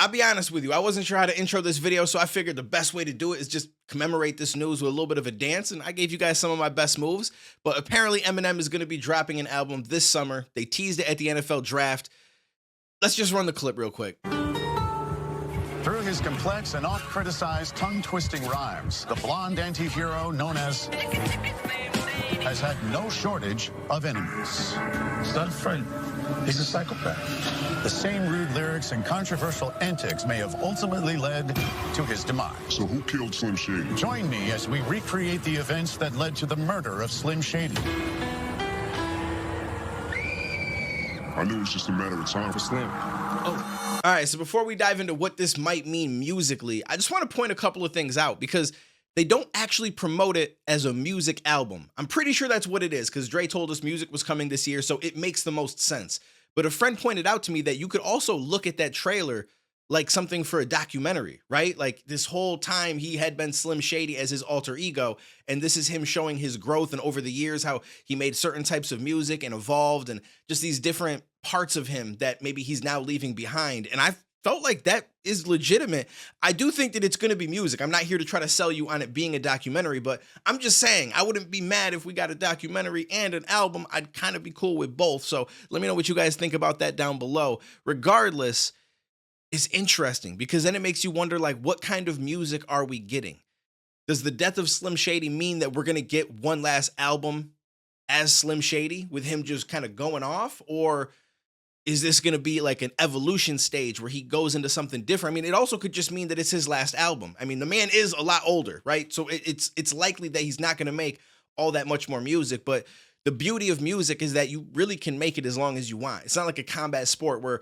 I'll be honest with you, I wasn't sure how to intro this video, so I figured the best way to do it is just commemorate this news with a little bit of a dance, and I gave you guys some of my best moves. But apparently Eminem is going to be dropping an album this summer. They teased it at the NFL draft. Let's just run the clip real quick. Through his complex and oft-criticized tongue-twisting rhymes, the blonde anti-hero known as has had no shortage of enemies. He's not a friend. He's a psychopath. The same rude lyrics and controversial antics may have ultimately led to his demise. So who killed Slim Shady? Join me as we recreate the events that led to the murder of Slim Shady. I knew it was just a matter of time for Slim. Oh. All right, so before we dive into what this might mean musically, I just want to point a couple of things out because they don't actually promote it as a music album. I'm pretty sure that's what it is because Dre told us music was coming this year, so it makes the most sense. But a friend pointed out to me that you could also look at that trailer like something for a documentary, right? Like this whole time he had been Slim Shady as his alter ego, and this is him showing his growth and over the years how he made certain types of music and evolved and just these different parts of him that maybe he's now leaving behind. And I felt like that is legitimate. I do think that it's going to be music. I'm not here to try to sell you on it being a documentary, but I'm just saying I wouldn't be mad if we got a documentary and an album. I'd kind of be cool with both. So let me know what you guys think about that down below. Regardless, it's interesting because then it makes you wonder, like, what kind of music are we getting? Does the death of Slim Shady mean that we're going to get one last album as Slim Shady with him just kind of going off? Or is this going to be like an evolution stage where he goes into something different? I mean, it also could just mean that it's his last album. I mean, the man is a lot older, right? So it's likely that he's not going to make all that much more music. But the beauty of music is that you really can make it as long as you want. It's not like a combat sport where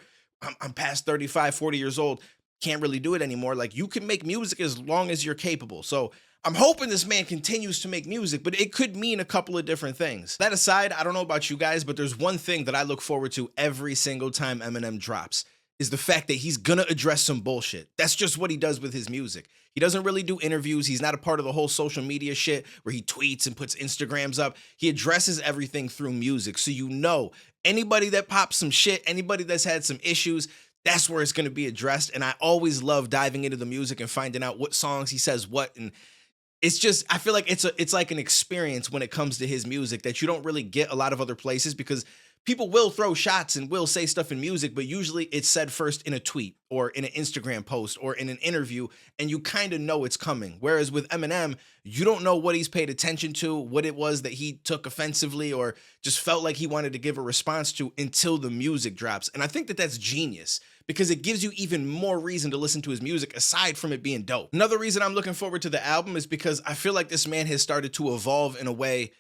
I'm past 35, 40 years old, can't really do it anymore. Like, you can make music as long as you're capable. So I'm hoping this man continues to make music, but it could mean a couple of different things. That aside, I don't know about you guys, but there's one thing that I look forward to every single time Eminem drops, is the fact that he's gonna address some bullshit. That's just what he does with his music. He doesn't really do interviews. He's not a part of the whole social media shit where he tweets and puts Instagrams up. He addresses everything through music. So you know, anybody that pops some shit, anybody that's had some issues, that's where it's gonna be addressed. And I always love diving into the music and finding out what songs he says what. And it's just, I feel like it's like an experience when it comes to his music that you don't really get a lot of other places, because people will throw shots and will say stuff in music, but usually it's said first in a tweet or in an Instagram post or in an interview, and you kind of know it's coming. Whereas with Eminem, you don't know what he's paid attention to, what it was that he took offensively or just felt like he wanted to give a response to until the music drops. And I think that that's genius, because it gives you even more reason to listen to his music aside from it being dope. Another reason I'm looking forward to the album is because I feel like this man has started to evolve in a way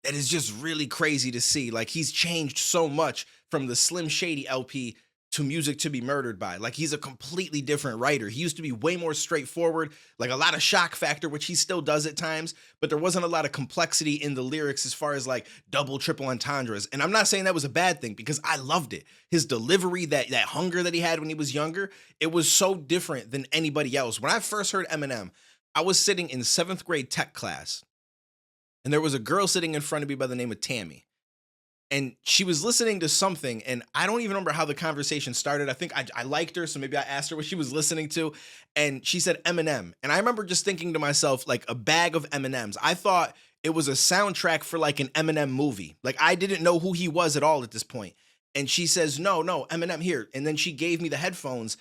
that is just really crazy to see. Like, he's changed so much from the Slim Shady LP to Music to Be Murdered By. Like, he's a completely different writer. He used to be way more straightforward, like a lot of shock factor, which he still does at times, but there wasn't a lot of complexity in the lyrics as far as like double, triple entendres. And I'm not saying that was a bad thing, because I loved it. His delivery, that hunger that he had when he was younger, it was so different than anybody else. When I first heard Eminem, I was sitting in 7th grade tech class, and there was a girl sitting in front of me by the name of Tammy. And she was listening to something, and I don't even remember how the conversation started. I think I liked her, so maybe I asked her what she was listening to, and she said Eminem. And I remember just thinking to myself, like, a bag of M&Ms. I thought it was a soundtrack for like an Eminem movie. Like, I didn't know who he was at all at this point. And she says, no, Eminem here. And then she gave me the headphones,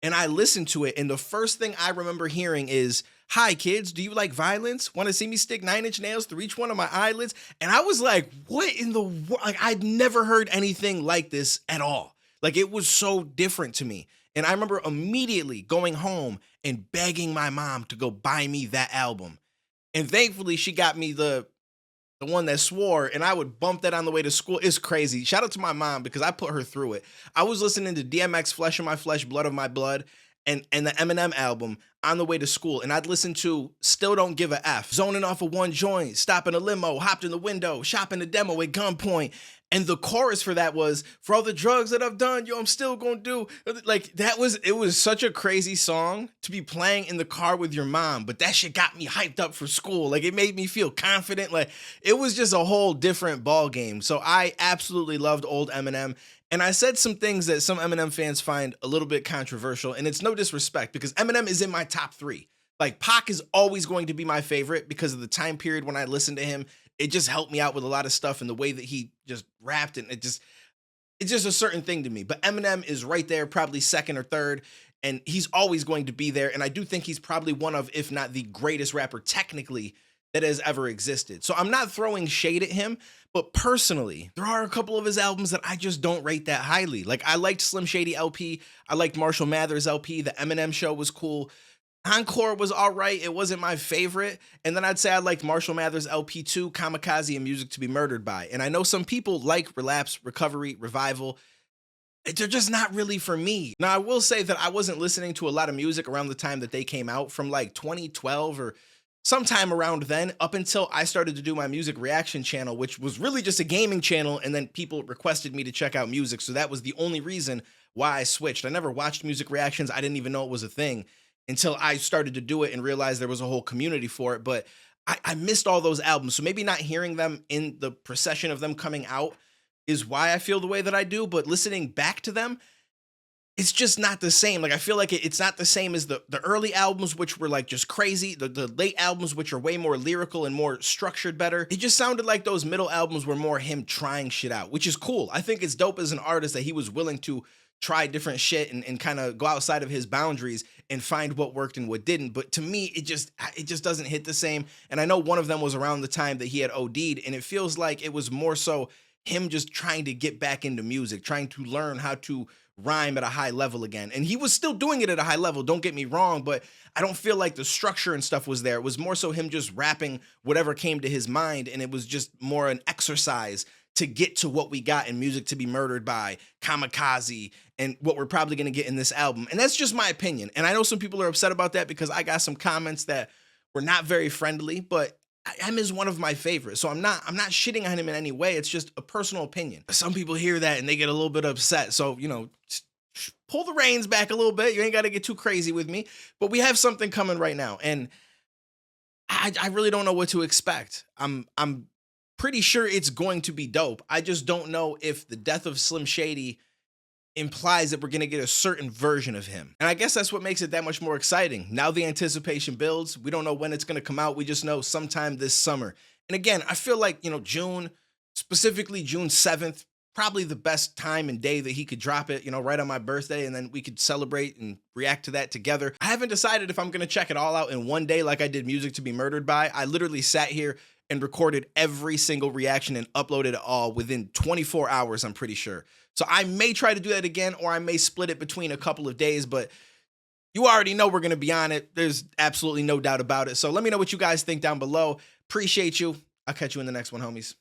and I listened to it, and the first thing I remember hearing is, "Hi kids, do you like violence? Want to see me stick 9-inch nails through each one of my eyelids?" And I was like, what in the world? Like, I'd never heard anything like this at all. Like, it was so different to me. And I remember immediately going home and begging my mom to go buy me that album. And thankfully she got me the one that swore, and I would bump that on the way to school. It's crazy. Shout out to my mom, because I put her through it. I was listening to DMX, Flesh of My Flesh, Blood of My Blood, and the Eminem album on the way to school. And I'd listen to Still Don't Give a F, zoning off of one joint, stopping a limo, hopped in the window, shopping the demo at gunpoint. And the chorus for that was, "For all the drugs that I've done, yo, I'm still gonna do." Like, it was such a crazy song to be playing in the car with your mom, but that shit got me hyped up for school. Like, it made me feel confident. Like, it was just a whole different ball game. So I absolutely loved old Eminem. And I said some things that some Eminem fans find a little bit controversial, and it's no disrespect because Eminem is in my top 3. Like Pac is always going to be my favorite because of the time period when I listened to him. It just helped me out with a lot of stuff and the way that he just rapped, and it's just a certain thing to me. But Eminem is right there, probably second or third, and he's always going to be there. And I do think he's probably one of, if not the greatest rapper technically that has ever existed. So I'm not throwing shade at him, but personally, there are a couple of his albums that I just don't rate that highly. Like I liked Slim Shady LP, I liked Marshall Mathers LP, the Eminem Show was cool. Encore was all right. It wasn't my favorite. And then I'd say I liked Marshall Mathers LP2, Kamikaze, and Music to be Murdered by. And I know some people like Relapse, Recovery, Revival. They're just not really for me. Now, I will say that I wasn't listening to a lot of music around the time that they came out, from like 2012 or sometime around then, up until I started to do my music reaction channel, which was really just a gaming channel. And then people requested me to check out music. So that was the only reason why I switched. I never watched music reactions. I didn't even know it was a thing until I started to do it and realized there was a whole community for it. But I missed all those albums. So maybe not hearing them in the procession of them coming out is why I feel the way that I do. But listening back to them, it's just not the same. Like I feel like it's not the same as the early albums, which were like just crazy. The late albums, which are way more lyrical and more structured better. It just sounded like those middle albums were more him trying shit out, which is cool. I think it's dope as an artist that he was willing to try different shit and kind of go outside of his boundaries and find what worked and what didn't. But to me, it just doesn't hit the same. And I know one of them was around the time that he had OD'd, and it feels like it was more so him just trying to get back into music, trying to learn how to rhyme at a high level again. And he was still doing it at a high level, don't get me wrong, but I don't feel like the structure and stuff was there. It was more so him just rapping whatever came to his mind, and it was just more an exercise to get to what we got in Music to be Murdered by, Kamikaze, and what we're probably going to get in this album. And that's just my opinion. And I know some people are upset about that because I got some comments that were not very friendly, but M is one of my favorites. So I'm not shitting on him in any way. It's just a personal opinion. Some people hear that and they get a little bit upset. So, you know, pull the reins back a little bit. You ain't got to get too crazy with me. But we have something coming right now. And I really don't know what to expect. I'm pretty sure it's going to be dope. I just don't know if the death of Slim Shady implies that we're going to get a certain version of him. And I guess that's what makes it that much more exciting. Now the anticipation builds. We don't know when it's going to come out. We just know sometime this summer. And again, I feel like, you know, June, specifically June 7th, probably the best time and day that he could drop it, you know, right on my birthday, and then we could celebrate and react to that together. I haven't decided if I'm going to check it all out in one day like I did Music to be Murdered by. I literally sat here and recorded every single reaction and uploaded it all within 24 hours, I'm pretty sure. So I may try to do that again, or I may split it between a couple of days, but you already know we're going to be on it. There's absolutely no doubt about it. So let me know what you guys think down below. Appreciate you. I'll catch you in the next one, homies.